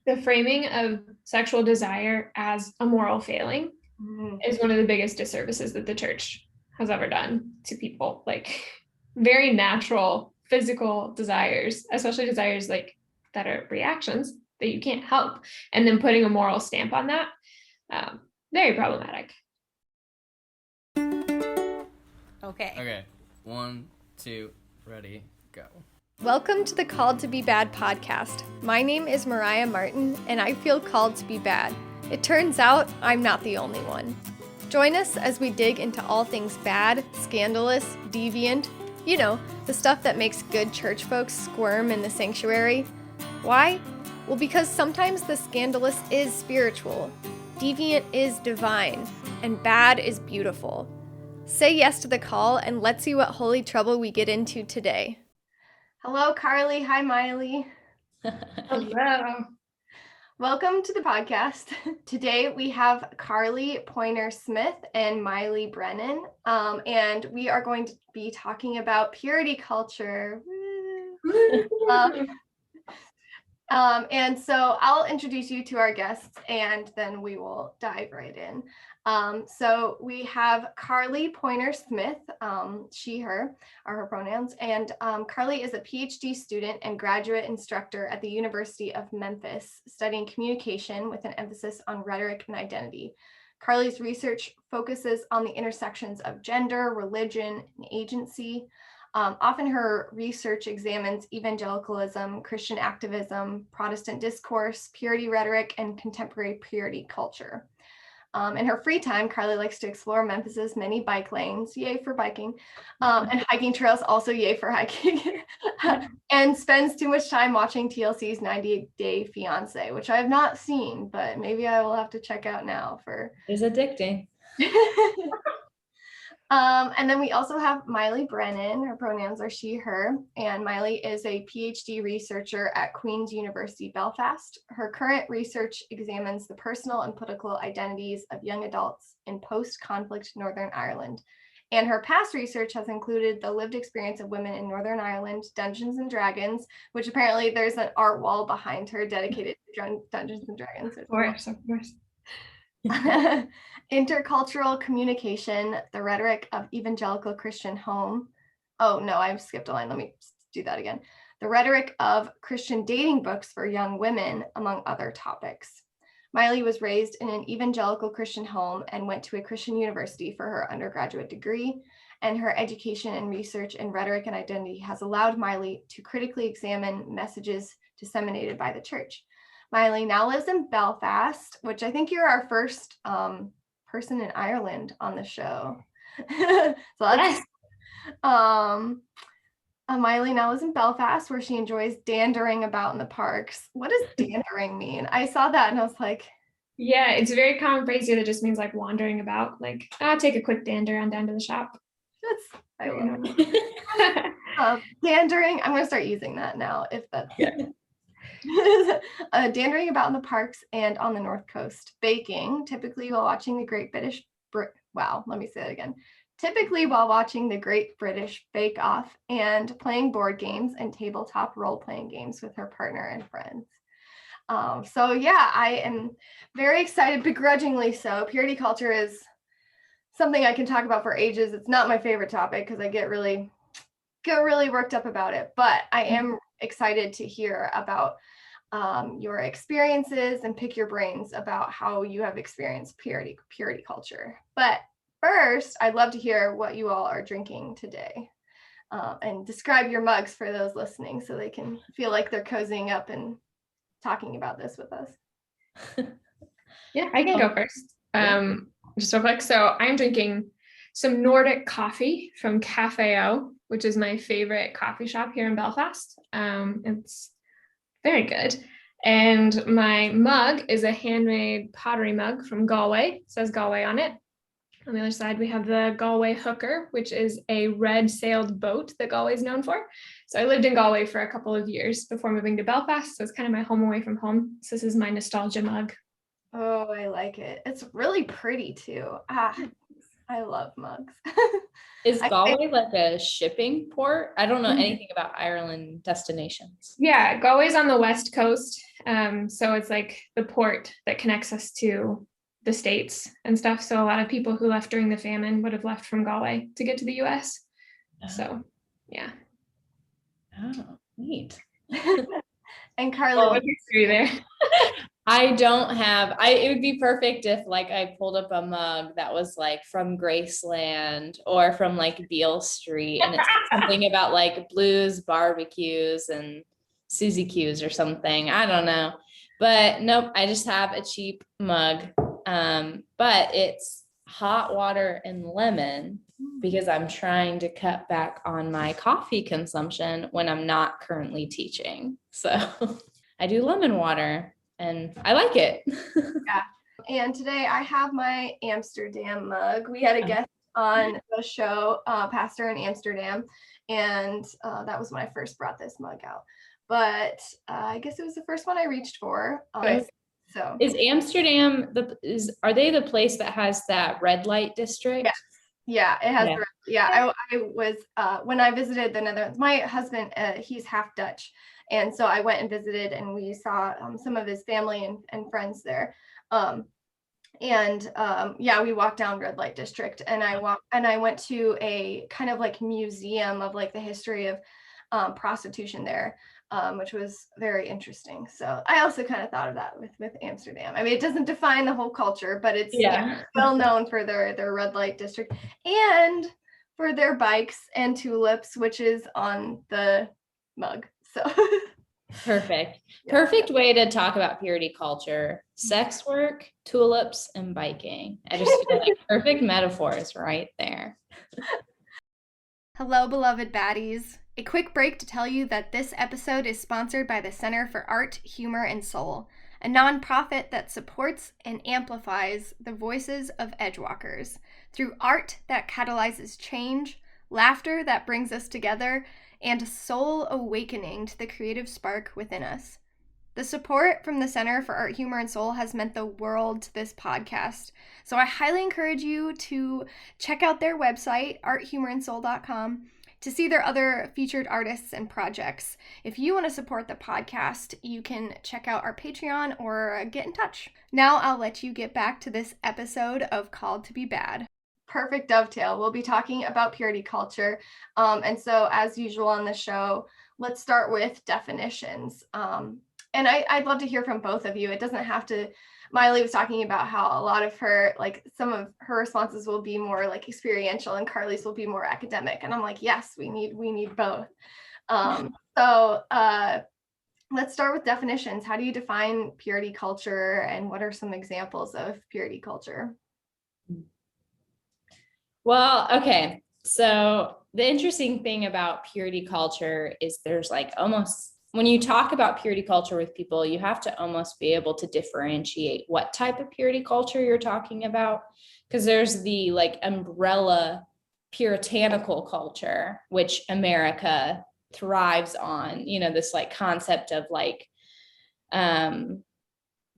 The framing of sexual desire as a moral failing is one of the biggest disservices that the church has ever done to people. Like very natural physical desires, especially desires like that are reactions that you can't help, and then putting a moral stamp on that, very problematic. Okay. 1, 2, ready, go. Welcome to the Called to Be Bad podcast. My name is Mariah Martin, and I feel called to be bad. It turns out I'm not the only one. Join us as we dig into all things bad, scandalous, deviant, you know, the stuff that makes good church folks squirm in the sanctuary. Why? Well, because sometimes the scandalous is spiritual, deviant is divine, and bad is beautiful. Say yes to the call, and let's see what holy trouble we get into today. Hello, Karly. Hi, Mylie. Hello. Welcome to the podcast. Today we have Karly Poyner-Smith and Mylie Brennan, and we are going to be talking about purity culture. And so I'll introduce you to our guests, and then we will dive right in. So we have Karly Poyner-Smith, she, her are her pronouns, and Karly is a Ph.D. student and graduate instructor at the University of Memphis, studying communication with an emphasis on rhetoric and identity. Karly's research focuses on the intersections of gender, religion, and agency. Often her research examines evangelicalism, Christian activism, Protestant discourse, purity rhetoric, and contemporary purity culture. In her free time, Karly likes to explore Memphis's many bike lanes, yay for biking, and hiking trails, also yay for hiking, and spends too much time watching TLC's 90 Day Fiancé, which I have not seen, but maybe I will have to check out now for. It's addicting. And then we also have Mylie Brennan. Her pronouns are she, her, and Mylie is a PhD researcher at Queen's University, Belfast. Her current research examines the personal and political identities of young adults in post-conflict Northern Ireland. And her past research has included the lived experience of women in Northern Ireland, Dungeons and Dragons, which apparently there's an art wall behind her dedicated to Dungeons and Dragons. Of course. Intercultural communication, the rhetoric of evangelical Christian home. Oh no, I've skipped a line. Let me do that again. The rhetoric of Christian dating books for young women, among other topics. Mylie was raised in an evangelical Christian home and went to a Christian university for her undergraduate degree, and her education and research in rhetoric and identity has allowed Mylie to critically examine messages disseminated by the church. Mylie now lives in Belfast, which I think you're our first person in Ireland on the show. So that's Mylie now lives in Belfast, where she enjoys dandering about in the parks. What does dandering mean? I saw that and I was like, yeah, it's a very common phrase here that just means like wandering about, like I'll take a quick dander on down to the shop. I love it. Dandering, I'm gonna start using that now if that's dandering about in the parks and on the North Coast. Baking, typically while watching the Great British Typically while watching the Great British Bake Off and playing board games and tabletop role-playing games with her partner and friends. So yeah, I am very excited, begrudgingly so. Purity culture is something I can talk about for ages. It's not my favorite topic because I get really worked up about it, but I am excited to hear about your experiences and pick your brains about how you have experienced purity culture. But first, I'd love to hear what you all are drinking today, and describe your mugs for those listening so they can feel like they're cozying up and talking about this with us. Yeah, I can go first. Just real quick. So I'm drinking some Nordic coffee from Cafe O, which is my favorite coffee shop here in Belfast. It's very good. And my mug is a handmade pottery mug from Galway. It says Galway on it. On the other side, we have the Galway hooker, which is a red-sailed boat that Galway is known for. So I lived in Galway for a couple of years before moving to Belfast. So it's kind of my home away from home. So this is my nostalgia mug. Oh, I like it. It's really pretty too. I love mugs. Is Galway like a shipping port? I don't know Mhm. anything about Ireland destinations. Yeah, Galway's on the west coast. So it's like the port that connects us to the States and stuff. So a lot of people who left during the famine would have left from Galway to get to the US. So yeah. Oh, neat. And Karly, Well, what history there? I don't have, it would be perfect if like I pulled up a mug that was like from Graceland or from like Beale Street and it's something about like blues, barbecues and Susie Q's or something. I don't know. But nope, I just have a cheap mug. But it's hot water and lemon because I'm trying to cut back on my coffee consumption when I'm not currently teaching. So I do lemon water. And I like it. Yeah. And today I have my Amsterdam mug. We had a guest on the show, pastor in Amsterdam, and that was when I first brought this mug out. But I guess it was the first one I reached for. So is Amsterdam are they the place that has that red light district? Yeah, it has. I was when I visited the Netherlands. My husband, he's half Dutch. And so I went and visited and we saw some of his family and friends there. We walked down Red Light District and I went to a kind of like museum of like the history of prostitution there, which was very interesting. So I also kind of thought of that with Amsterdam. I mean, it doesn't define the whole culture, but it's well known for their Red Light District and for their bikes and tulips, which is on the mug. So perfect way to talk about purity culture: sex work, tulips, and biking. I just feel like perfect metaphors right there. Hello, beloved baddies. A quick break to tell you that this episode is sponsored by the Center for Art, Humor, and Soul, a nonprofit that supports and amplifies the voices of edgewalkers through art that catalyzes change, laughter that brings us together, and soul awakening to the creative spark within us. The support from the Center for Art, Humor, and Soul has meant the world to this podcast. So I highly encourage you to check out their website, arthumorandsoul.com, to see their other featured artists and projects. If you want to support the podcast, you can check out our Patreon or get in touch. Now I'll let you get back to this episode of Called to Be Bad. Perfect dovetail. We'll be talking about purity culture. And so as usual on the show, let's start with definitions. And I'd love to hear from both of you. It doesn't have to, Mylie was talking about how a lot of her, like some of her responses will be more like experiential and Karly's will be more academic. And I'm like, yes, we need both. So let's start with definitions. How do you define purity culture and what are some examples of purity culture? Well, okay. So the interesting thing about purity culture is there's like almost, when you talk about purity culture with people, you have to almost be able to differentiate what type of purity culture you're talking about. Because there's the like umbrella puritanical culture, which America thrives on, you know, this like concept of like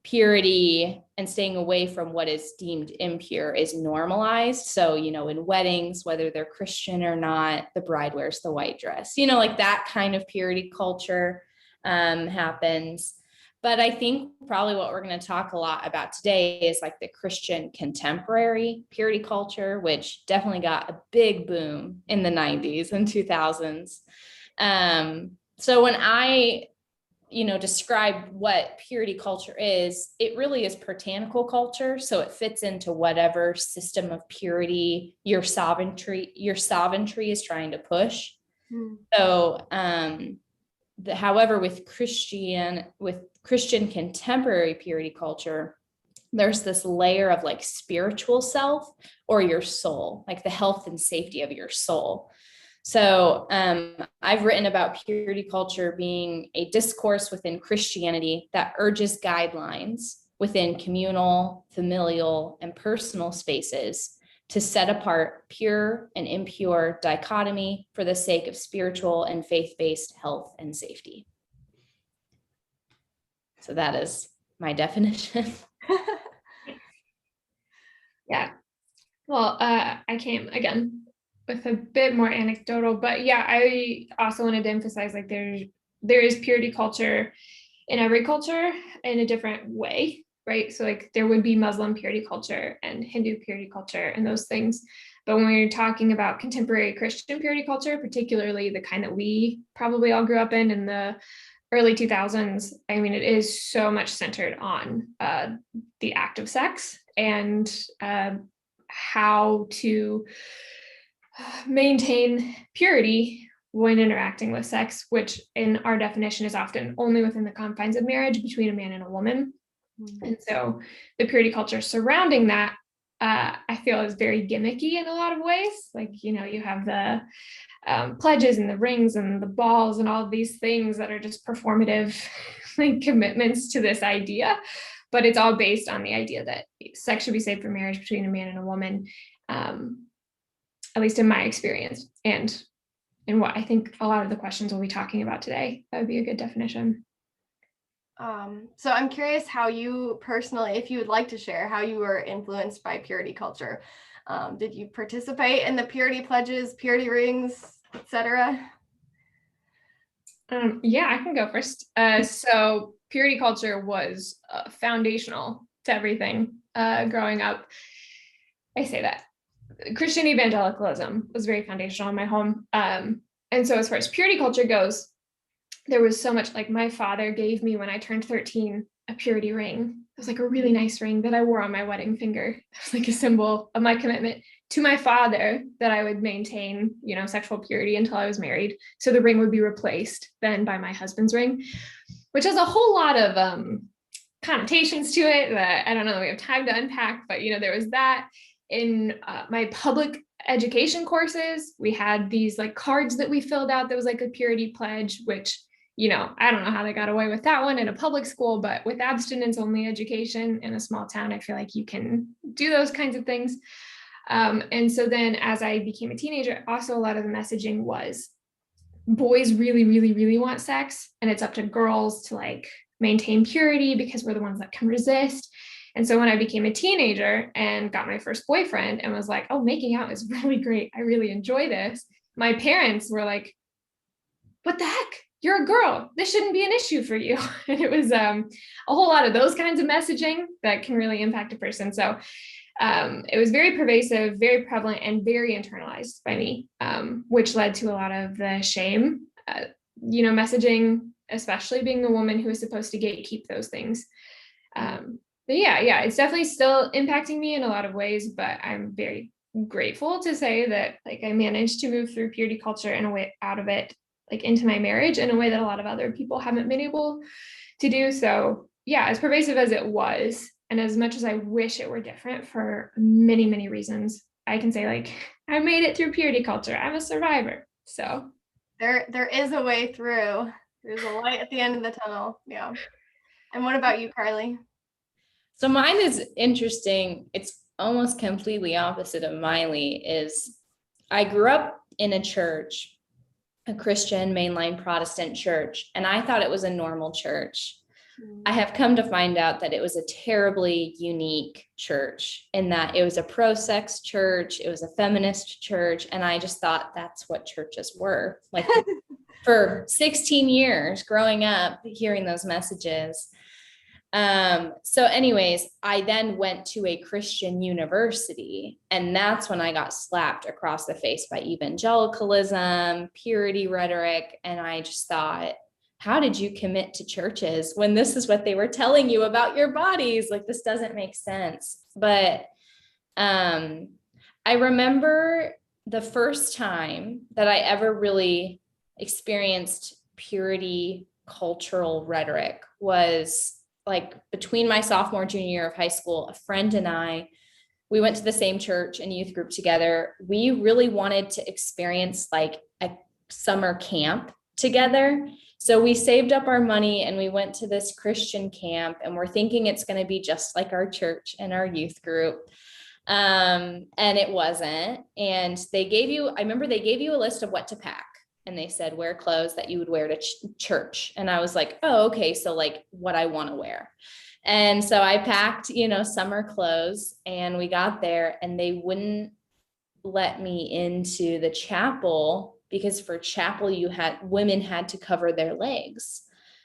purity and staying away from what is deemed impure is normalized. So, you know, in weddings, whether they're Christian or not, the bride wears the white dress, you know, like that kind of purity culture happens. But I think probably what we're going to talk a lot about today is like the Christian contemporary purity culture, which definitely got a big boom in the 90s and 2000s. So when I describe what purity culture is, it really is puritanical culture. So it fits into whatever system of purity your sovereignty is trying to push. So, however, with Christian contemporary purity culture, there's this layer of like spiritual self or your soul, like the health and safety of your soul. So I've written about purity culture being a discourse within Christianity that urges guidelines within communal, familial, and personal spaces to set apart pure and impure dichotomy for the sake of spiritual and faith-based health and safety. So that is my definition. Yeah. Well, I came again with a bit more anecdotal, but yeah, I also wanted to emphasize like there is purity culture in every culture in a different way, right? So like there would be Muslim purity culture and Hindu purity culture and those things. But when we're talking about contemporary Christian purity culture, particularly the kind that we probably all grew up in the early 2000s, I mean, it is so much centered on the act of sex and how to maintain purity when interacting with sex, which in our definition is often only within the confines of marriage between a man and a woman. Mm-hmm. And so the purity culture surrounding that, I feel is very gimmicky in a lot of ways. Like, you know, you have the pledges and the rings and the balls and all of these things that are just performative like commitments to this idea, but it's all based on the idea that sex should be safe for marriage between a man and a woman, at least in my experience, and what I think a lot of the questions we'll be talking about today. That would be a good definition. So I'm curious how you personally, if you would like to share, how you were influenced by purity culture. Did you participate in the purity pledges, purity rings, etc.? Yeah, I can go first. So purity culture was foundational to everything growing up. I say that. Christian evangelicalism was very foundational in my home. And so as far as purity culture goes, there was so much, like my father gave me when I turned 13, a purity ring. It was like a really nice ring that I wore on my wedding finger. It was like a symbol of my commitment to my father that I would maintain, you know, sexual purity until I was married. So the ring would be replaced then by my husband's ring, which has a whole lot of connotations to it that I don't know that we have time to unpack, but, you know, there was that. In my public education courses, we had these like cards that we filled out that was like a purity pledge, which, you know, I don't know how they got away with that one in a public school, but with abstinence only education in a small town, I feel like you can do those kinds of things. And so then as I became a teenager, also a lot of the messaging was boys really, really, really want sex, and it's up to girls to like maintain purity because we're the ones that can resist. And so when I became a teenager and got my first boyfriend and was like, oh, making out is really great, I really enjoy this, my parents were like, what the heck? You're a girl. This shouldn't be an issue for you. And it was a whole lot of those kinds of messaging that can really impact a person. So it was very pervasive, very prevalent, and very internalized by me, which led to a lot of the shame, you know, messaging, especially being the woman who is supposed to gatekeep those things. But yeah, it's definitely still impacting me in a lot of ways, but I'm very grateful to say that like I managed to move through purity culture in a way out of it, like into my marriage in a way that a lot of other people haven't been able to do. So yeah, as pervasive as it was, and as much as I wish it were different for many, many reasons, I can say like, I made it through purity culture. I'm a survivor. So there is a way through. There's a light at the end of the tunnel. Yeah. And what about you, Karly? So mine is interesting. It's almost completely opposite of Mylie. Is I grew up in a church, a Christian mainline Protestant church, and I thought it was a normal church. I have come to find out that it was a terribly unique church in that it was a pro-sex church, it was a feminist church, and I just thought that's what churches were. Like for 16 years growing up, hearing those messages. So anyways, I then went to a Christian university, and that's when I got slapped across the face by evangelicalism, purity rhetoric. And I just thought, how did you commit to churches when this is what they were telling you about your bodies? Like, this doesn't make sense. But, I remember the first time that I ever really experienced purity cultural rhetoric was like between my sophomore and junior year of high school. A friend and I, we went to the same church and youth group together. We really wanted to experience like a summer camp together. So we saved up our money and we went to this Christian camp, and we're thinking it's going to be just like our church and our youth group. And it wasn't. And I remember they gave you a list of what to pack. And they said, wear clothes that you would wear to church. And I was like, oh, okay. So like what I want to wear. And so I packed, summer clothes, and we got there, and they wouldn't let me into the chapel because for chapel women had to cover their legs.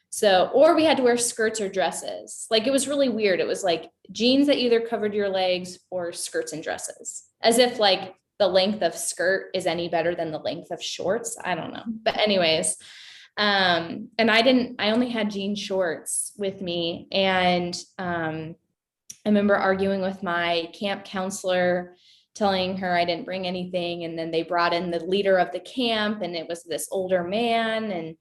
So, or we had to wear skirts or dresses. Like, it was really weird. It was like jeans that either covered your legs or skirts and dresses, as if like the length of skirt is any better than the length of shorts. I don't know. But anyways, and I only had jean shorts with me. And I remember arguing with my camp counselor, telling her I didn't bring anything. And then they brought in the leader of the camp, and it was this older man. And,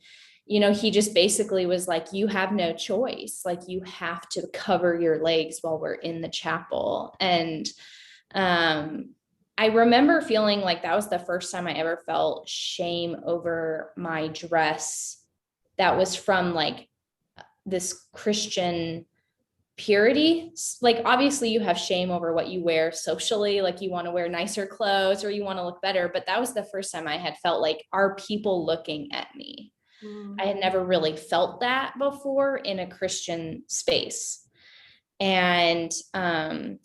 he just basically was like, you have no choice. Like, you have to cover your legs while we're in the chapel. And I remember feeling like that was the first time I ever felt shame over my dress that was from like this Christian purity. Like, obviously you have shame over what you wear socially, like you want to wear nicer clothes or you want to look better, but that was the first time I had felt like, are people looking at me? I had never really felt that before in a Christian space. And I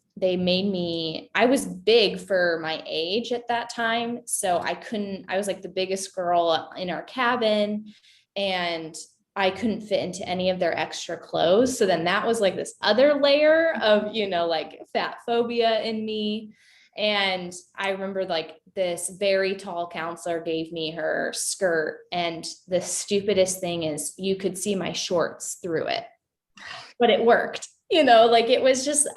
was big for my age at that time, so I was like the biggest girl in our cabin, and I couldn't fit into any of their extra clothes. So then that was like this other layer of, like fat phobia in me. And I remember like this very tall counselor gave me her skirt, and the stupidest thing is you could see my shorts through it, but it worked, like it was just,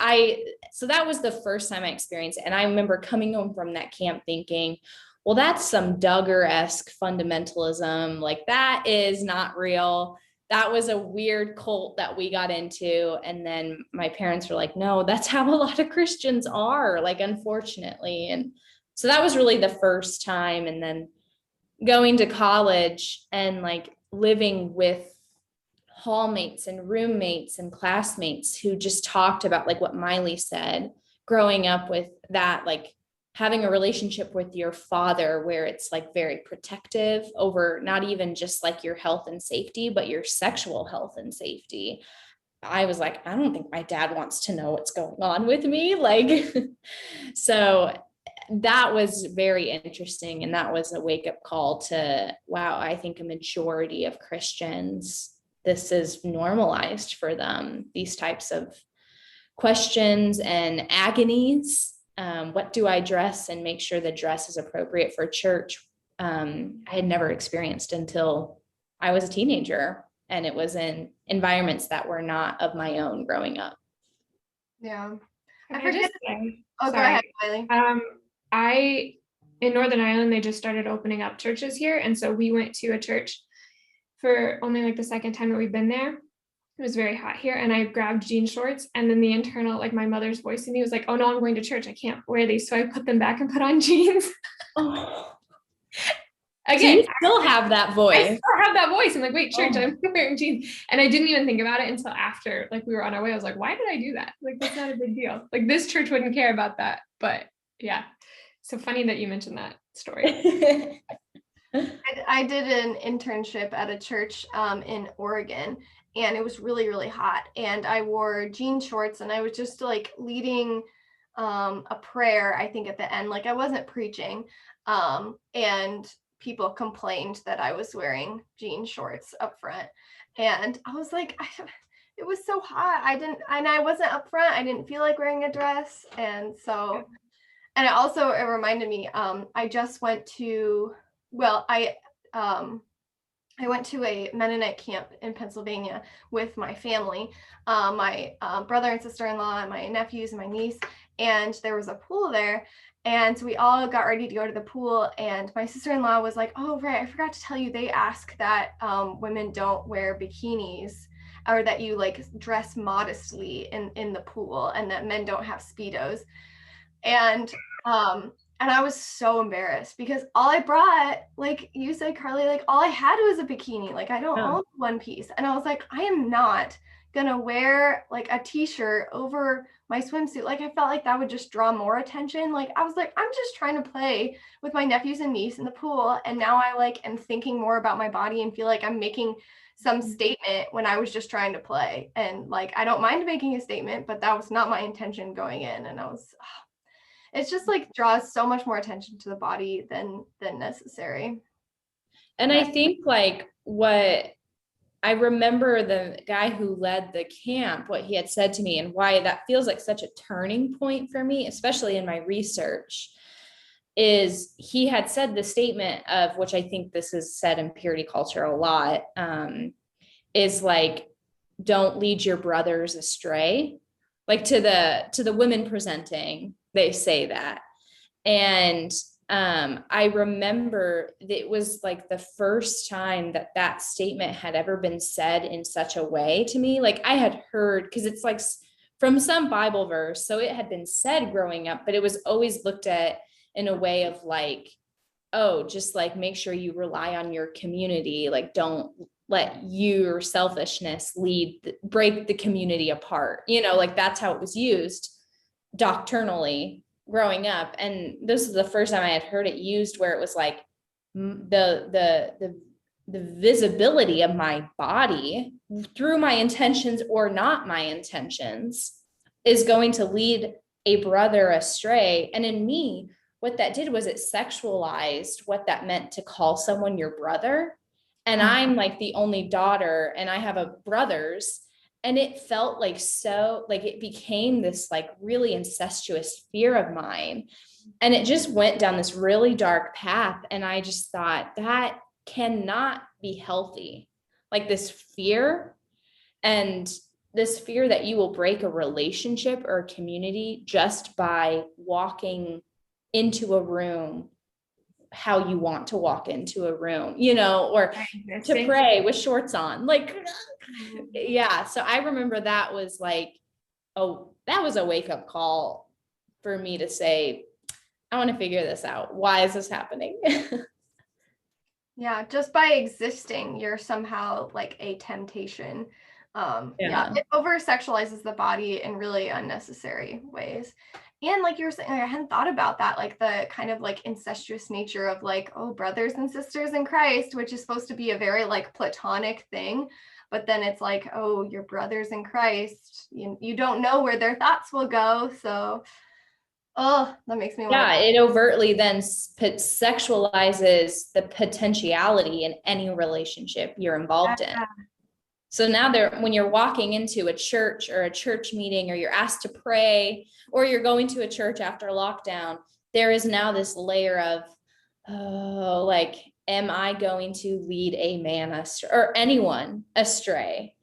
so that was the first time I experienced it. And I remember coming home from that camp thinking, well, that's some Duggar-esque fundamentalism. Like, that is not real. That was a weird cult that we got into. And then my parents were like, no, that's how a lot of Christians are, like, unfortunately. And so that was really the first time. And then going to college and like living with hallmates and roommates and classmates who just talked about like what Mylie said, growing up with that, like having a relationship with your father where it's like very protective over not even just like your health and safety, but your sexual health and safety. I was like, I don't think my dad wants to know what's going on with me. Like, so that was very interesting. And that was a wake-up call to, wow, I think a majority of Christians, this is normalized for them, these types of questions and agonies. What do I dress and make sure the dress is appropriate for church? I had never experienced until I was a teenager, and it was in environments that were not of my own growing up. Yeah. I forget. Go ahead, Mylie. In Northern Ireland, they just started opening up churches here. And so we went to a church for only like the second time that we've been there. It was very hot here, and I grabbed jean shorts, and then the internal, like my mother's voice in me was like, oh no, I'm going to church, I can't wear these. So I put them back and put on jeans. Oh. Again, so you still have that voice. I still have that voice. I'm like, wait, church, I'm wearing jeans. And I didn't even think about it until after, like, we were on our way. I was like, why did I do that? Like, that's not a big deal. Like, this church wouldn't care about that. But yeah, so funny that you mentioned that story. I did an internship at a church in Oregon, and it was really, really hot. And I wore jean shorts, and I was just like leading a prayer, I think, at the end. Like, I wasn't preaching. And people complained that I was wearing jean shorts up front. And I was like, it was so hot. I wasn't up front. I didn't feel like wearing a dress. And so, and it reminded me, I just went to, I went to a Mennonite camp in Pennsylvania with my family, my brother and sister-in-law, and my nephews and my niece, and there was a pool there. And so we all got ready to go to the pool, and my sister-in-law was like, oh, right, I forgot to tell you, they ask that women don't wear bikinis, or that you like dress modestly in the pool, and that men don't have Speedos. And I was so embarrassed because all I brought, like you said, Karly, like all I had was a bikini. Like, I don't own one piece. And I was like, I am not gonna wear like a t-shirt over my swimsuit. Like, I felt like that would just draw more attention. Like, I was like, I'm just trying to play with my nephews and niece in the pool. And now I like am thinking more about my body and feel like I'm making some statement when I was just trying to play. And like, I don't mind making a statement, but that was not my intention going in. And it's just like draws so much more attention to the body than necessary. And I think like what I remember the guy who led the camp, what he had said to me and why that feels like such a turning point for me, especially in my research, is he had said the statement of, which I think this is said in purity culture a lot, is like, don't lead your brothers astray. Like to the women presenting, they say that. And I remember that it was like the first time that statement had ever been said in such a way to me. Like I had heard, because it's like from some Bible verse, so it had been said growing up, but it was always looked at in a way of like, oh, just like make sure you rely on your community. Like don't let your selfishness break the community apart. Like that's how it was used doctrinally growing up. And this is the first time I had heard it used where it was like the visibility of my body through my intentions or not my intentions is going to lead a brother astray. And in me, what that did was it sexualized what that meant to call someone your brother. And I'm like the only daughter and I have brothers. And it felt like so, like it became this like really incestuous fear of mine. And it just went down this really dark path. And I just thought that cannot be healthy. Like this fear and this fear that you will break a relationship or a community just by walking into a room how you want to walk into a room, or to pray with shorts on. Like, yeah. So I remember that was like, oh, that was a wake-up call for me to say, I want to figure this out. Why is this happening? Yeah, just by existing, you're somehow like a temptation. It over sexualizes the body in really unnecessary ways. And like you're saying, I hadn't thought about that, like the kind of like incestuous nature of like, oh, brothers and sisters in Christ, which is supposed to be a very like platonic thing. But then it's like, oh, you're brothers in Christ. You don't know where their thoughts will go. So, oh, that makes me want. Yeah, it overtly then sexualizes the potentiality in any relationship you're involved in. So now when you're walking into a church or a church meeting, or you're asked to pray, or you're going to a church after lockdown, there is now this layer of, oh, like, am I going to lead a man astray or anyone astray?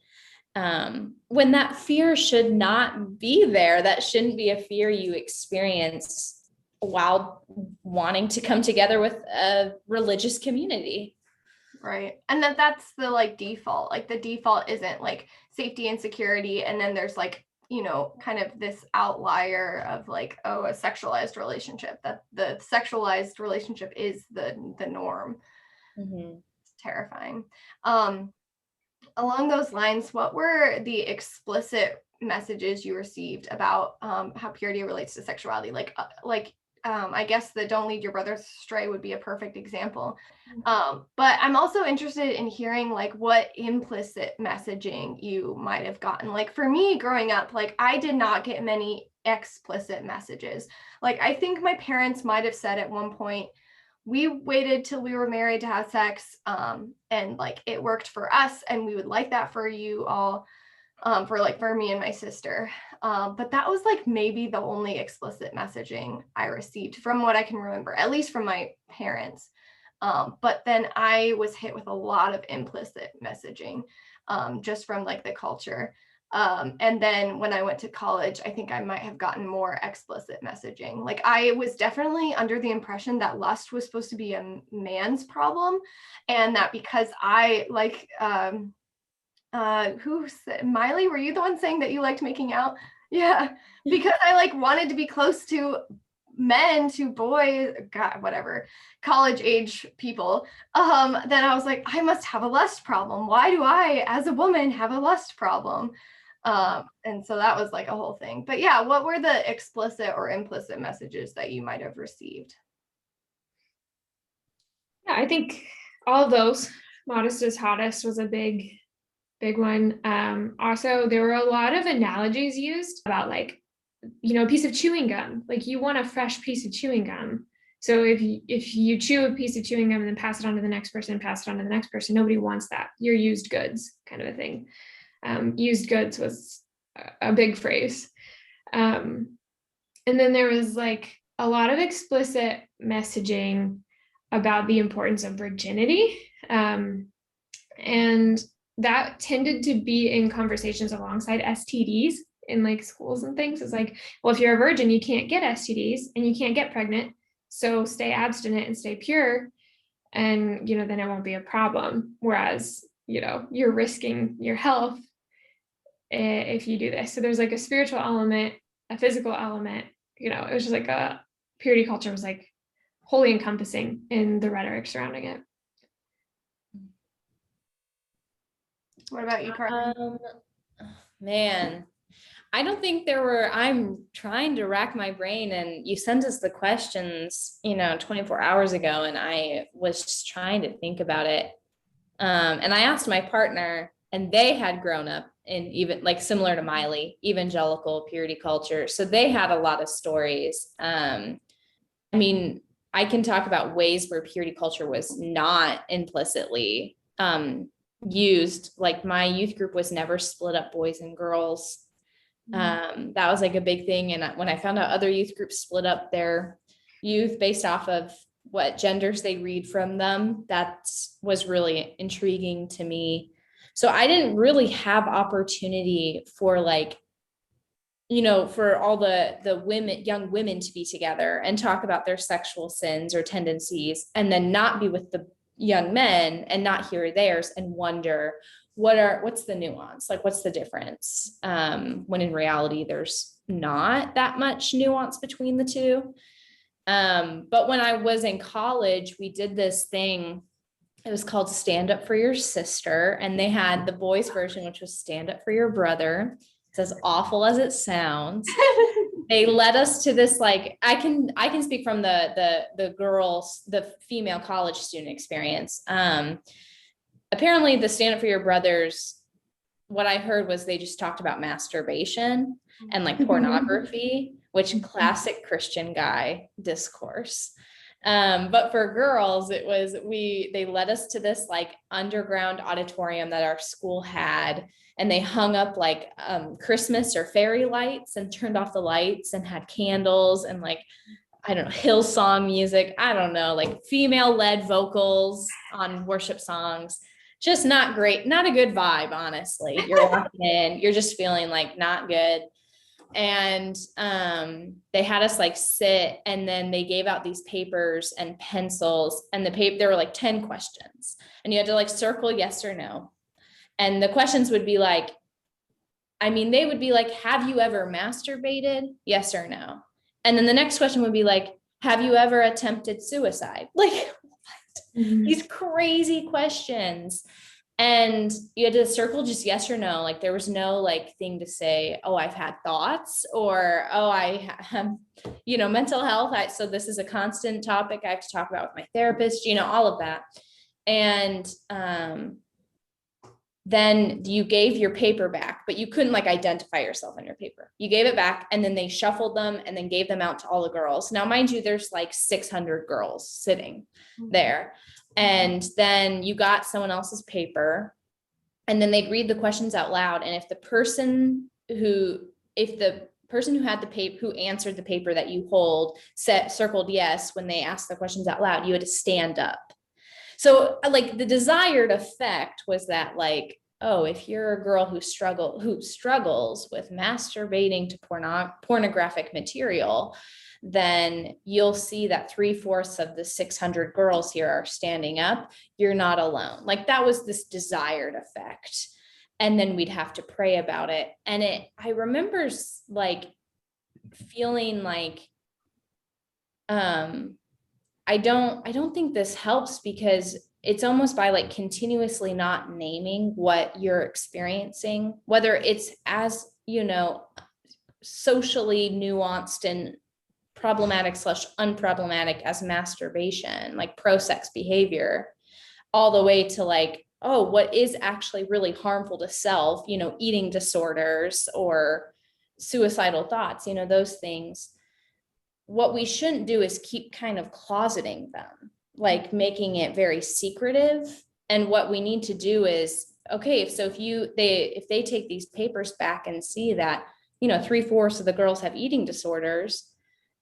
When that fear should not be there. That shouldn't be a fear you experience while wanting to come together with a religious community. Right. And that's the like default. Like the default isn't like safety and security. And then there's like, kind of this outlier of like, oh, a sexualized relationship, that the sexualized relationship is the norm. Mm-hmm. It's terrifying. Along those lines, what were the explicit messages you received about how purity relates to sexuality? I guess the don't lead your brothers astray would be a perfect example. But I'm also interested in hearing like what implicit messaging you might have gotten. Like for me growing up, like I did not get many explicit messages. Like I think my parents might have said at one point, we waited till we were married to have sex, and like it worked for us and we would like that for you all, for me and my sister. But that was like maybe the only explicit messaging I received from what I can remember, at least from my parents. But then I was hit with a lot of implicit messaging, just from like the culture. And then when I went to college, I think I might have gotten more explicit messaging. Like I was definitely under the impression that lust was supposed to be a man's problem, and that because I like, who said, Mylie, were you the one saying that you liked making out? Yeah, because I like wanted to be close to men, to boys, God, whatever, college age people. Then I was like, I must have a lust problem. Why do I, as a woman, have a lust problem? And so that was like a whole thing. But yeah, what were the explicit or implicit messages that you might have received? Yeah, I think all of those. Modest is hottest was a big big one. Also, there were a lot of analogies used about like, a piece of chewing gum. Like you want a fresh piece of chewing gum. So if you chew a piece of chewing gum and then pass it on to the next person, nobody wants that. You're used goods, kind of a thing. Used goods was a big phrase. And then there was like a lot of explicit messaging about the importance of virginity. And that tended to be in conversations alongside STDs in like schools and things. It's like, well, if you're a virgin, you can't get STDs and you can't get pregnant. So stay abstinent and stay pure. And, then it won't be a problem. Whereas, you're risking your health if you do this. So there's like a spiritual element, a physical element, it was just like a purity culture was like wholly encompassing in the rhetoric surrounding it. What about you, Karly? Man, I don't think I'm trying to rack my brain, and you sent us the questions, 24 hours ago, and I was just trying to think about it. And I asked my partner, and they had grown up in even like similar to Mylie, evangelical purity culture. So they had a lot of stories. I mean, I can talk about ways where purity culture was not implicitly used. Like my youth group was never split up boys and girls. That was like a big thing. And when I found out other youth groups split up their youth based off of what genders they read from them, that was really intriguing to me. So I didn't really have opportunity for like, for all the women, young women to be together and talk about their sexual sins or tendencies, and then not be with the young men and not hear theirs and wonder what's the nuance, like what's the difference, when in reality there's not that much nuance between the two. But when I was in college, we did this thing. It was called Stand Up for Your Sister, and they had the boys version, which was Stand Up for Your Brother. It's as awful as it sounds. They led us to this, like, I can speak from the girls, the female college student experience. Apparently the Stand Up for Your Brothers, what I heard was they just talked about masturbation and like pornography, which classic Christian guy discourse. But for girls, they led us to this like underground auditorium that our school had, and they hung up like Christmas or fairy lights and turned off the lights and had candles and like, I don't know, Hillsong music. I don't know, like female led vocals on worship songs. Just not great. Not a good vibe, honestly. You're walking in, you're just feeling like not good. And they had us like sit, and then they gave out these papers and pencils, and there were like 10 questions, and you had to like circle yes or no. And the questions would be like, they would be like, have you ever masturbated? Yes or no. And then the next question would be like, have you ever attempted suicide? Like what? These crazy questions. And you had to circle just yes or no. Like there was no like thing to say, oh, I've had thoughts, or, oh, I have, mental health. So this is a constant topic I have to talk about with my therapist, all of that. And then you gave your paper back, but you couldn't like identify yourself on your paper. You gave it back, and then they shuffled them and then gave them out to all the girls. Now, mind you, there's like 600 girls sitting there. And then you got someone else's paper, and then they'd read the questions out loud. And if the person who had the paper, who answered the paper that you hold, circled yes when they asked the questions out loud, you had to stand up. So like the desired effect was that like, oh, if you're a girl who struggles with masturbating to pornographic material, then you'll see that 3/4 of the 600 girls here are standing up. You're not alone. Like that was this desired effect. And then we'd have to pray about it. And I remember like feeling like, I don't think this helps, because it's almost by like continuously not naming what you're experiencing, whether it's as, socially nuanced and problematic / unproblematic as masturbation, like pro-sex behavior, all the way to like oh, what is actually really harmful to self, eating disorders or suicidal thoughts, those things. What we shouldn't do is keep kind of closeting them, like making it very secretive. And what we need to do is, okay, if they take these papers back and see that, 3/4 of the girls have eating disorders,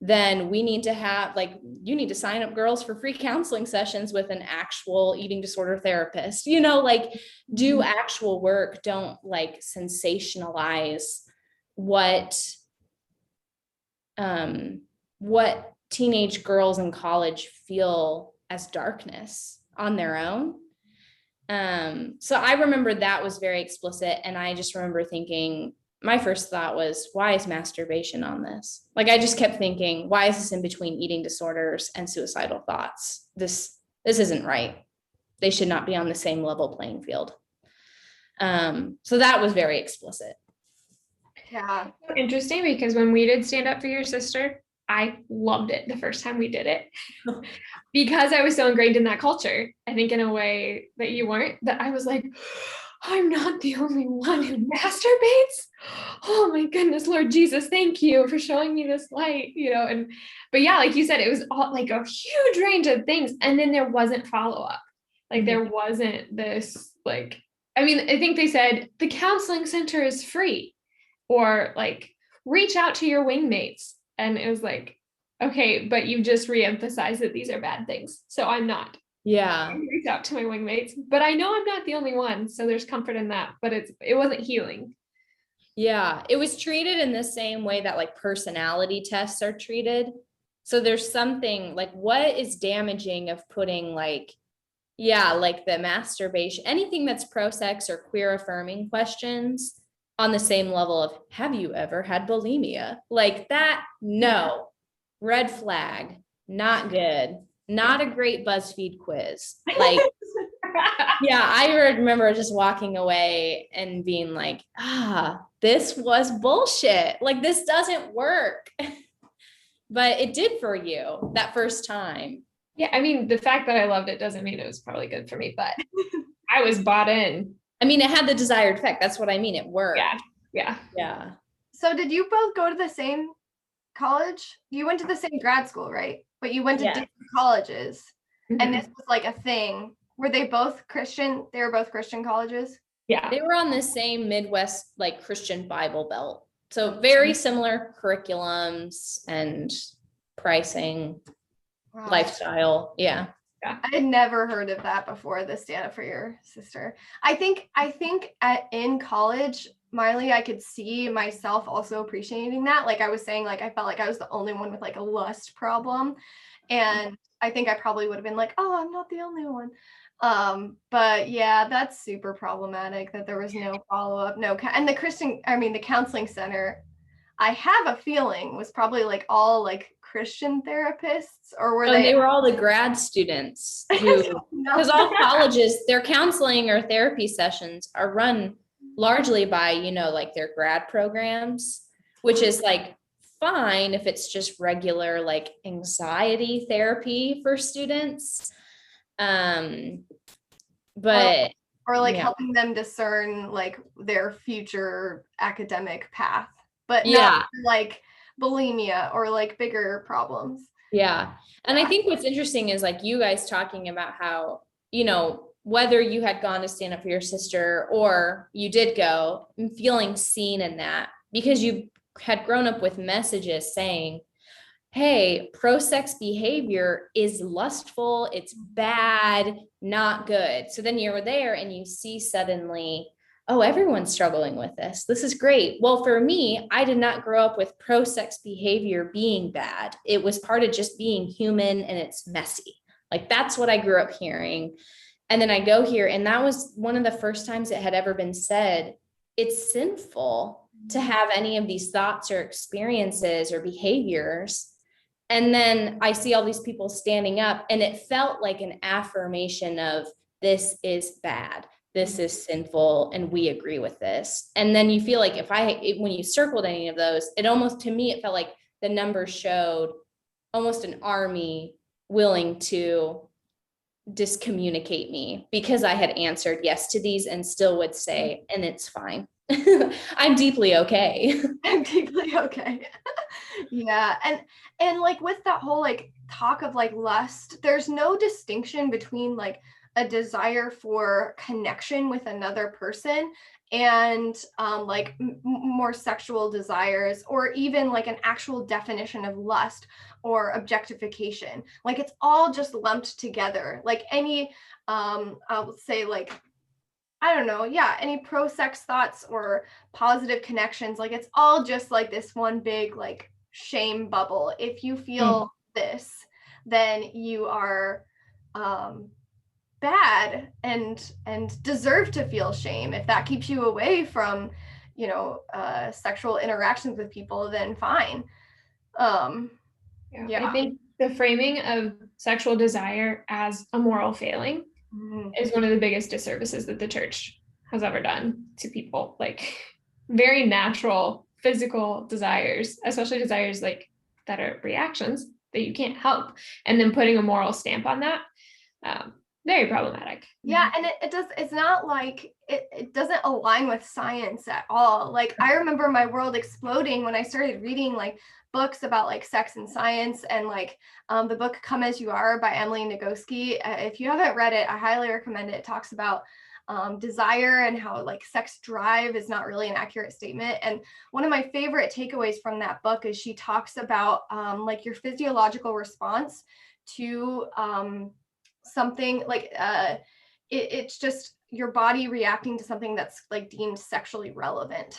then we need to have, like, you need to sign up girls for free counseling sessions with an actual eating disorder therapist, like do actual work. Don't like sensationalize what teenage girls in college feel as darkness on their own. So I remember that was very explicit. And I just remember thinking, my first thought was, why is masturbation on this? Like, I just kept thinking, why is this in between eating disorders and suicidal thoughts? This isn't right. They should not be on the same level playing field. So that was very explicit. Yeah. Interesting, because when we did stand up for your sister, I loved it the first time we did it because I was so ingrained in that culture. I think in a way that you weren't, that I was like, I'm not the only one who masturbates. Oh my goodness, Lord Jesus, thank you for showing me this light, but yeah, like you said, it was all like a huge range of things. And then there wasn't follow-up. Like there wasn't this, like, I think they said the counseling center is free, or like reach out to your wingmates. And it was like, okay, but you just reemphasized that these are bad things. So I'm not. Yeah. Reach out to my wingmates, but I know I'm not the only one. So there's comfort in that, but it wasn't healing. Yeah. It was treated in the same way that like personality tests are treated. So there's something like, what is damaging of putting like the masturbation, anything that's pro-sex or queer affirming questions on the same level of, have you ever had bulimia? Like that? No. Red flag. Not good. Not a great BuzzFeed quiz. Like, yeah, I remember just walking away and being like, this was bullshit. Like, this doesn't work. But it did for you that first time. Yeah, the fact that I loved it doesn't mean it was probably good for me, but I was bought in. It had the desired effect. That's what I mean. It worked. Yeah. So did you both go to the same college? You went to the same grad school, right? But you went to different colleges. Mm-hmm. And this was like a thing. Were they both Christian? They were both Christian colleges? Yeah. They were on the same Midwest, like Christian Bible Belt. So very similar curriculums and pricing, lifestyle. Yeah. I had never heard of that before, the stand up for your sister. I think in college, Mylie, I could see myself also appreciating that. Like I was saying, like I felt like I was the only one with like a lust problem. And I think I probably would have been like, oh, I'm not the only one. But yeah, that's super problematic that there was no follow-up, and the counseling center, I have a feeling was probably like all like Christian therapists, or were they were all the grad students because all colleges, their counseling or therapy sessions are run largely by, like their grad programs, which is like fine if it's just regular like anxiety therapy for students. But or like helping them discern like their future academic path, but not like bulimia or like bigger problems. Yeah. And I think what's interesting is like you guys talking about how, whether you had gone to stand up for your sister or you did go, and feeling seen in that because you had grown up with messages saying, hey, pro-sex behavior is lustful, it's bad, not good. So then you're there and you see suddenly, oh, everyone's struggling with this. This is great. Well, for me, I did not grow up with pro-sex behavior being bad. It was part of just being human and it's messy. Like that's what I grew up hearing. And then I go here, and that was one of the first times it had ever been said, it's sinful to have any of these thoughts or experiences or behaviors. And then I see all these people standing up, and it felt like an affirmation of this is bad, this is sinful, and we agree with this. And then you feel like when you circled any of those, it almost, to me, it felt like the numbers showed almost an army willing to discommunicate me because I had answered yes to these and still would say, and it's fine. I'm deeply okay. I'm deeply okay. Yeah. And like with that whole like talk of like lust, there's no distinction between like a desire for connection with another person and like more sexual desires, or even like an actual definition of lust or objectification. Like it's all just lumped together. Like any I'll say like, I don't know, yeah, any pro-sex thoughts or positive connections, like it's all just like this one big like shame bubble. If you feel this, then you are bad and deserve to feel shame. If that keeps you away from, you know, sexual interactions with people, then fine. I think the framing of sexual desire as a moral failing is one of the biggest disservices that the church has ever done to people. Like very natural physical desires, especially desires like that are reactions that you can't help, and then putting a moral stamp on that, very problematic. Yeah, and it's not like it doesn't align with science at all. Like I remember my world exploding when I started reading like books about like sex and science, and like the book Come As You Are by Emily Nagoski. If you haven't read it, I highly recommend it. It talks about desire and how like sex drive is not really an accurate statement. And one of my favorite takeaways from that book is she talks about like your physiological response to something like it's just your body reacting to something that's like deemed sexually relevant.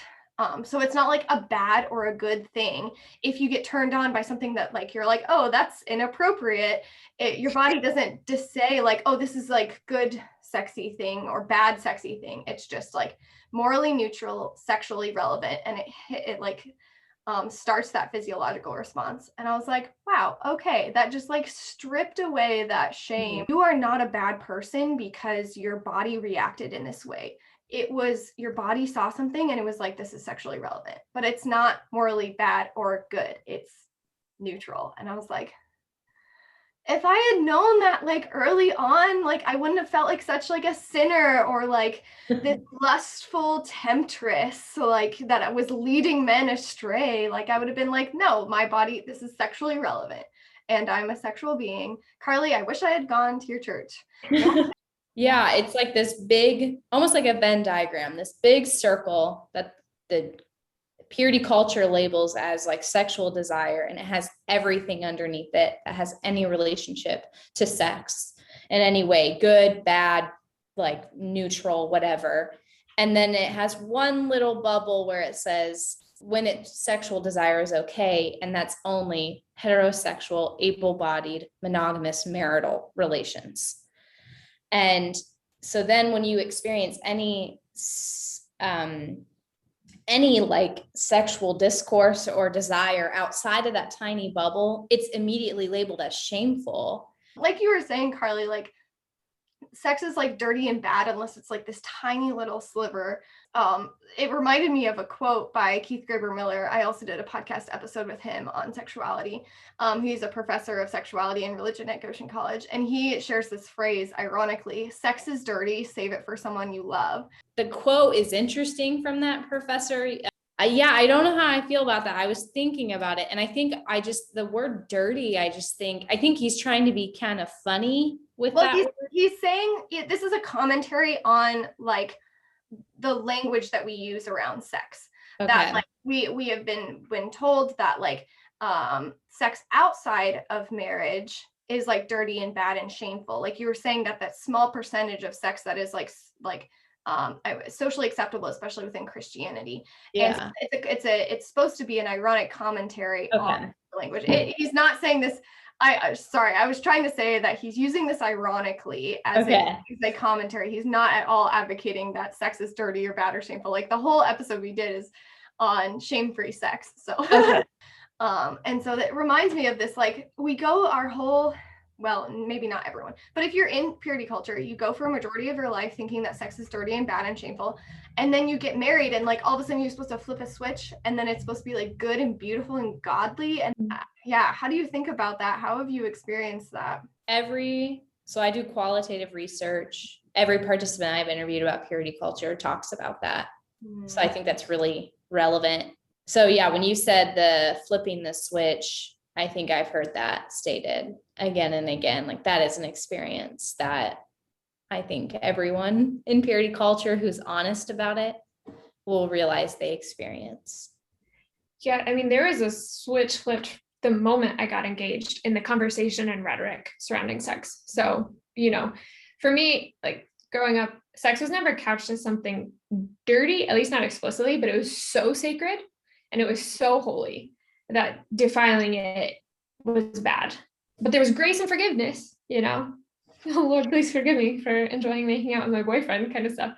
So it's not like a bad or a good thing. If you get turned on by something that like, you're like, oh, that's inappropriate. Your body doesn't just say like, oh, this is like good, sexy thing or bad, sexy thing. It's just like morally neutral, sexually relevant. And it like starts that physiological response. And I was like, wow, okay, that just like stripped away that shame. You are not a bad person because your body reacted in this way. It was your body saw something and it was like, this is sexually relevant, but it's not morally bad or good. It's neutral. And I was like, if I had known that like early on, like I wouldn't have felt like such like a sinner or like this lustful temptress, like that I was leading men astray. Like I would have been like, no, my body, this is sexually relevant and I'm a sexual being. Karly, I wish I had gone to your church. Yeah, it's like this big, almost like a Venn diagram, this big circle that the purity culture labels as like sexual desire, and it has everything underneath it that has any relationship to sex in any way, good, bad, like neutral, whatever. And then it has one little bubble where it says when it's sexual desire is okay, and that's only heterosexual, able-bodied, monogamous marital relations. And so then when you experience any like sexual discourse or desire outside of that tiny bubble, it's immediately labeled as shameful. Like you were saying, Karly, like sex is like dirty and bad unless it's like this tiny little sliver. It reminded me of a quote by Keith Graber Miller. I also did a podcast episode with him on sexuality. He's a professor of sexuality and religion at Goshen College, and he shares this phrase, ironically, sex is dirty, save it for someone you love. The quote is interesting from that professor. Yeah, I don't know how I feel about that. I was thinking about it, and I think the word dirty, I think he's trying to be kind of funny with that. He's saying this is a commentary on like the language that we use around sex. Okay. That like we have been told that like sex outside of marriage is like dirty and bad and shameful. Like you were saying that small percentage of sex that is like socially acceptable, especially within Christianity. Yeah. And it's supposed to be an ironic commentary on the language. He's not saying this. I was trying to say that he's using this ironically as a commentary. He's not at all advocating that sex is dirty or bad or shameful. Like the whole episode we did is on shame-free sex. So, and so that reminds me of this, like we go our whole, well, maybe not everyone, but if you're in purity culture, you go for a majority of your life thinking that sex is dirty and bad and shameful. And then you get married and like all of a sudden you're supposed to flip a switch and then it's supposed to be like good and beautiful and godly. And yeah, how do you think about that? How have you experienced that? Every So I do qualitative research. Every participant I've interviewed about purity culture talks about that. So I think that's really relevant. So yeah, when you said the flipping the switch, I think I've heard that stated again and again. Like that is an experience that I think everyone in purity culture who's honest about it will realize they experience. Yeah, I mean, there was a switch flipped the moment I got engaged in the conversation and rhetoric surrounding sex. So, for me, like growing up, sex was never couched as something dirty, at least not explicitly, but it was so sacred and it was so holy that defiling it was bad. But there was grace and forgiveness, oh Lord, please forgive me for enjoying making out with my boyfriend kind of stuff,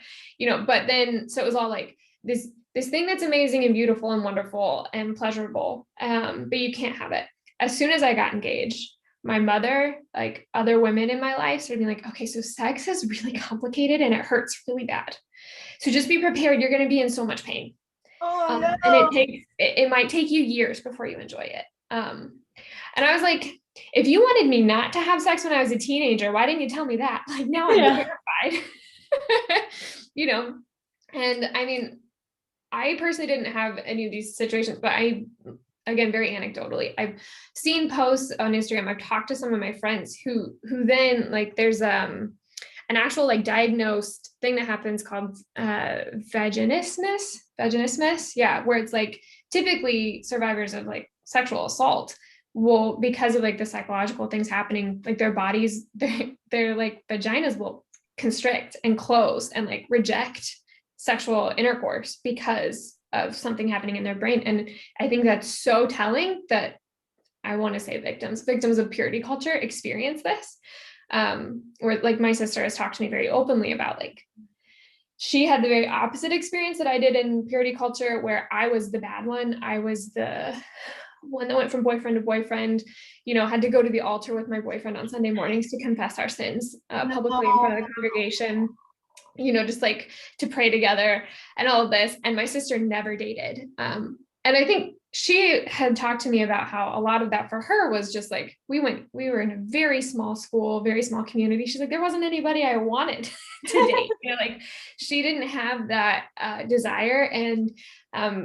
but then, so it was all like this thing that's amazing and beautiful and wonderful and pleasurable, but you can't have it. As soon as I got engaged, my mother, like other women in my life, started being like, okay, so sex is really complicated and it hurts really bad. So just be prepared. You're going to be in so much pain. Oh, no. And it might take you years before you enjoy it. And I was like, if you wanted me not to have sex when I was a teenager, why didn't you tell me that? Like now I'm terrified, and I mean, I personally didn't have any of these situations, but again, very anecdotally, I've seen posts on Instagram. I've talked to some of my friends who then like, there's an actual like diagnosed thing that happens called vaginismus. Yeah. Where it's like typically survivors of like sexual assault will, because of like the psychological things happening, like their bodies, their like vaginas will constrict and close and like reject sexual intercourse because of something happening in their brain. And I think that's so telling that I want to say victims of purity culture experience this. Or like my sister has talked to me very openly about like, she had the very opposite experience that I did in purity culture, where I was the bad one. I was the one that went from boyfriend to boyfriend, had to go to the altar with my boyfriend on Sunday mornings to confess our sins publicly in front of the congregation, just like to pray together and all of this. And my sister never dated. And I think she had talked to me about how a lot of that for her was just like, we were in a very small school, very small community. She's like, there wasn't anybody I wanted to date, like she didn't have that desire. And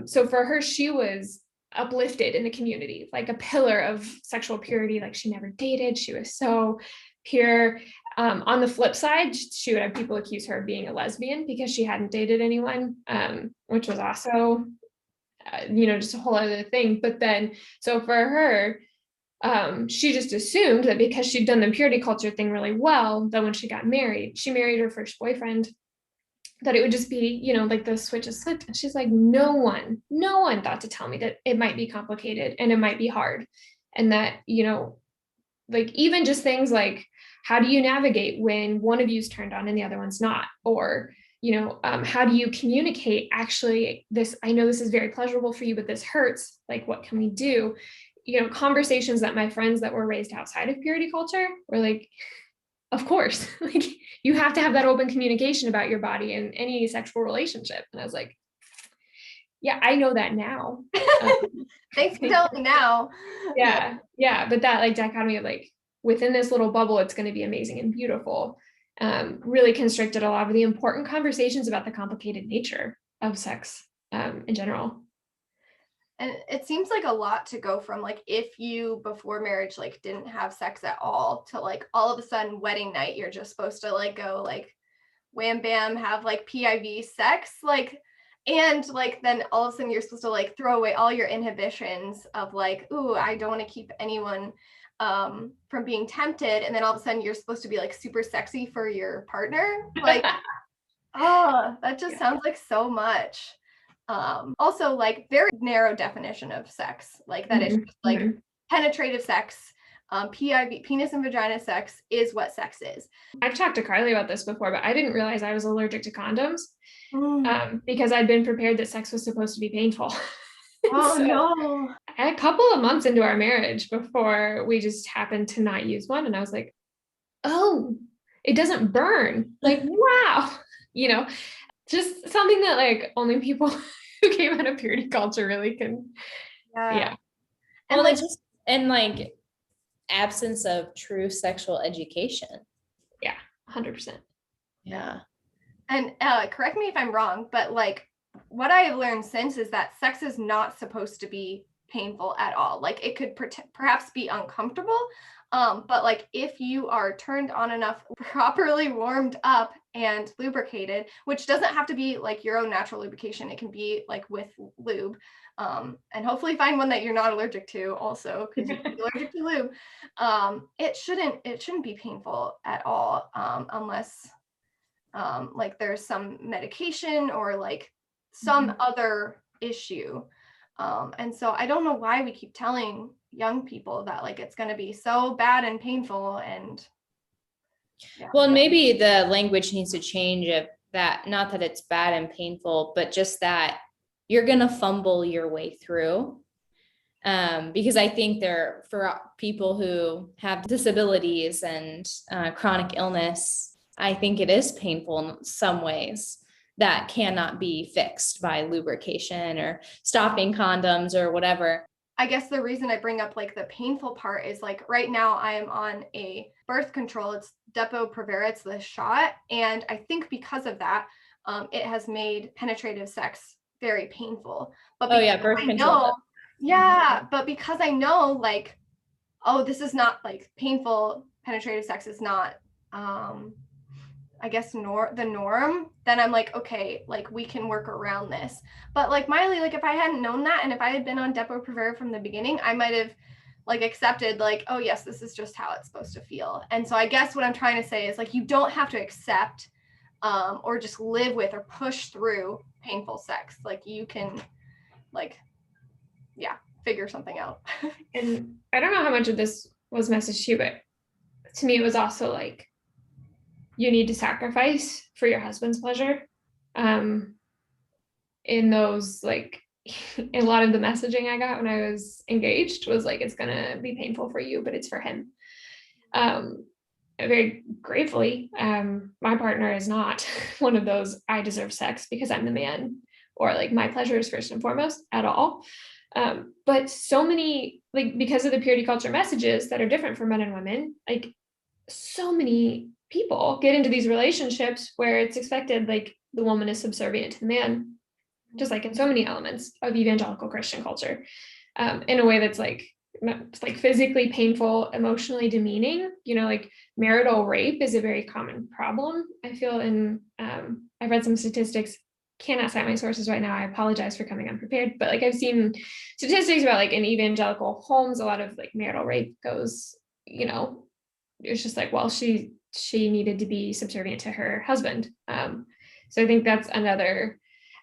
so for her, she was uplifted in the community, like a pillar of sexual purity. Like she never dated. She was so pure. On the flip side, she would have people accuse her of being a lesbian because she hadn't dated anyone, which was also, just a whole other thing. But then, so for her, she just assumed that because she'd done the purity culture thing really well, that when she got married, she married her first boyfriend, that it would just be, like the switch is flipped. And she's like, no one thought to tell me that it might be complicated and it might be hard. And that, like even just things like, how do you navigate when one of you is turned on and the other one's not? Or, how do you communicate, actually, I know this is very pleasurable for you, but this hurts. Like, what can we do? Conversations that my friends that were raised outside of purity culture were like, of course, like you have to have that open communication about your body in any sexual relationship. And I was like, yeah, I know that now. Thanks for telling me now. Yeah. But that like dichotomy of like, within this little bubble, it's going to be amazing and beautiful, really constricted a lot of the important conversations about the complicated nature of sex in general. And it seems like a lot to go from like, if you before marriage like didn't have sex at all, to like all of a sudden wedding night you're just supposed to like go like wham bam have like PIV sex, like, and like then all of a sudden you're supposed to like throw away all your inhibitions of like, ooh, I don't want to keep anyone from being tempted, and then all of a sudden you're supposed to be like super sexy for your partner, like oh, that just sounds like so much. Also like very narrow definition of sex, like that is just like penetrative sex, PIV, penis and vagina sex is what sex is. I've talked to Karly about this before, but I didn't realize I was allergic to condoms because I'd been prepared that sex was supposed to be painful. Oh so, no. A couple of months into our marriage before we just happened to not use one, and I was like, oh, it doesn't burn. Like, wow, just something that like only people who came out of purity culture really can. Yeah. And well, like just and like absence of true sexual education. 100%. Yeah. And correct me if I'm wrong, but like what I have learned since is that sex is not supposed to be painful at all. Like it could perhaps be uncomfortable, but like if you are turned on enough, properly warmed up and lubricated, which doesn't have to be like your own natural lubrication, it can be like with lube, and hopefully find one that you're not allergic to also, because you can be allergic to lube. It shouldn't be painful at all, unless like there's some medication or like some other issue. And so I don't know why we keep telling young people that like it's going to be so bad and painful. And well, and maybe the language needs to change of that, not that it's bad and painful, but just that you're going to fumble your way through. Because I think for people who have disabilities and chronic illness, I think it is painful in some ways that cannot be fixed by lubrication or stopping condoms or whatever. I guess the reason I bring up like the painful part is like right now I am on a birth control. It's Depo-Provera, it's the shot. And I think because of that, it has made penetrative sex very painful. But birth control. But because I know like, oh, this is not like painful, penetrative sex is not I guess the norm, then I'm like, okay, like we can work around this. But like Mylie, like if I hadn't known that and if I had been on Depo-Provera from the beginning, I might have like accepted like, oh yes, this is just how it's supposed to feel. And so I guess what I'm trying to say is like, you don't have to accept or just live with or push through painful sex. Like you can like, figure something out. And I don't know how much of this was messaged to you, but to me, it was also like, you need to sacrifice for your husband's pleasure. In those, like, a lot of the messaging I got when I was engaged was like, it's gonna be painful for you, but it's for him. Very gratefully, my partner is not one of those, I deserve sex because I'm the man, or like my pleasure is first and foremost at all. But so many, like, because of the purity culture messages that are different for men and women, like so many people get into these relationships where it's expected like the woman is subservient to the man, just like in so many elements of evangelical Christian culture, in a way that's like physically painful, emotionally demeaning. You know, like marital rape is a very common problem, I feel. In I've read some statistics, cannot cite my sources right now, I apologize for coming unprepared, but like I've seen statistics about like in evangelical homes, a lot of like marital rape goes, you know, it's just like, well, she needed to be subservient to her husband. So I think that's another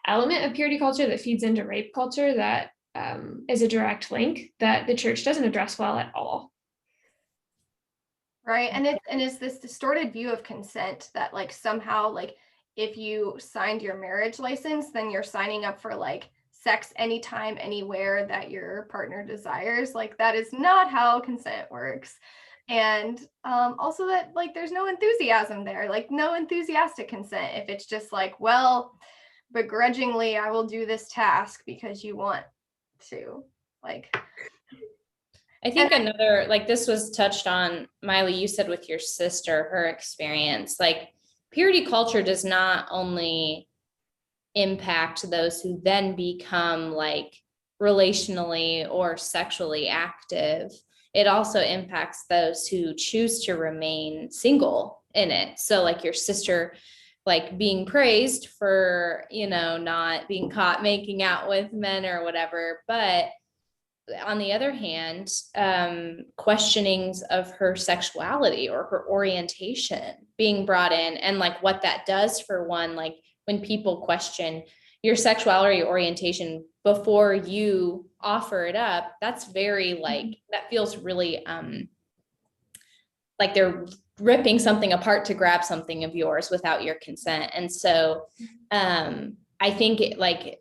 element of purity culture that feeds into rape culture that is a direct link that the church doesn't address well at all. Right. And it's this distorted view of consent that like somehow like if you signed your marriage license, then you're signing up for like sex anytime, anywhere that your partner desires. Like that is not how consent works. And also that like there's no enthusiasm there, like no enthusiastic consent. If it's just like, well, begrudgingly, I will do this task because you want to, like. I think another, like this was touched on, Mylie, you said with your sister, her experience, like purity culture does not only impact those who then become like relationally or sexually active, it also impacts those who choose to remain single in it. So like your sister, like being praised for, you know, not being caught making out with men or whatever. But on the other hand, questionings of her sexuality or her orientation being brought in, and like what that does for one, like when people question your sexuality or orientation before you offer it up, that's very like, that feels really like they're ripping something apart to grab something of yours without your consent. And so I think like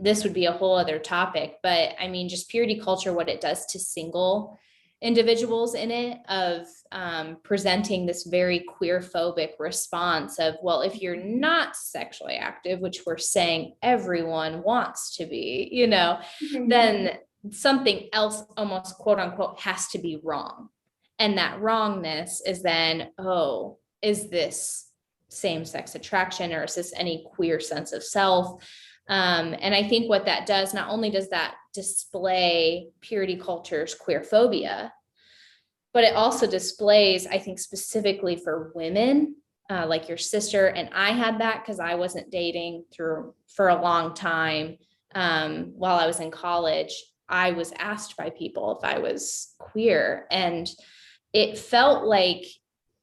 this would be a whole other topic, but I mean, just purity culture, what it does to single individuals in it, of presenting this very queer phobic response of, well, if you're not sexually active, which we're saying everyone wants to be, you know, then something else almost quote unquote has to be wrong. And that wrongness is then, oh, is this same-sex attraction, or is this any queer sense of self? And I think what that does, not only does that display purity culture's queer phobia, but it also displays, I think, specifically for women, like your sister. And I had that because I wasn't dating for a long time. While I was in college, I was asked by people if I was queer, and it felt like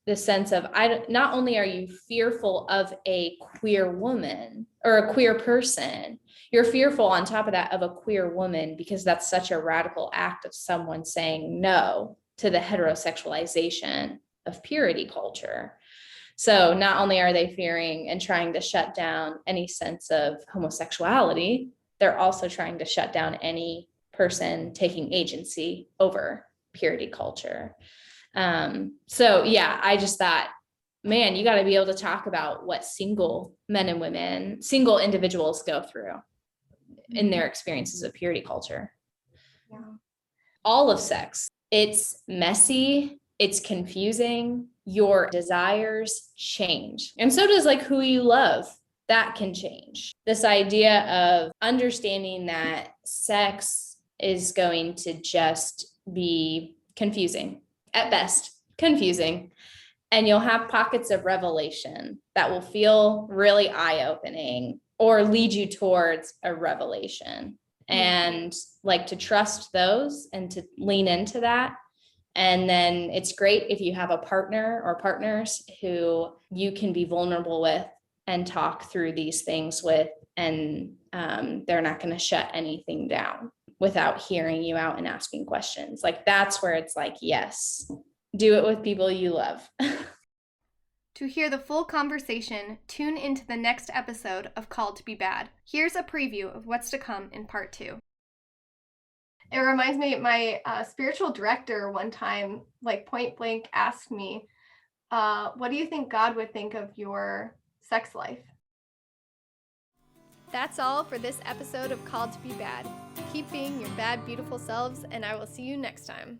the sense of, not only are you fearful of a queer woman or a queer person, you're fearful on top of that of a queer woman, because that's such a radical act of someone saying no to the heterosexualization of purity culture. So not only are they fearing and trying to shut down any sense of homosexuality, they're also trying to shut down any person taking agency over purity culture. So yeah, I just thought, man, you got to be able to talk about what single men and women, single individuals go through in their experiences of purity culture. Yeah. All of sex, it's messy, it's confusing, your desires change. And so does like who you love. That can change. This idea of understanding that sex is going to just be confusing, at best, confusing. And you'll have pockets of revelation that will feel really eye-opening or lead you towards a revelation. And like to trust those and to lean into that. And then it's great if you have a partner or partners who you can be vulnerable with and talk through these things with, and they're not going to shut anything down without hearing you out and asking questions. Like that's where it's like, yes, do it with people you love. To hear the full conversation, tune into the next episode of Called to Be Bad. Here's a preview of what's to come in part 2. It reminds me, my spiritual director one time, like point blank, asked me, what do you think God would think of your sex life? That's all for this episode of Called to Be Bad. Keep being your bad, beautiful selves, and I will see you next time.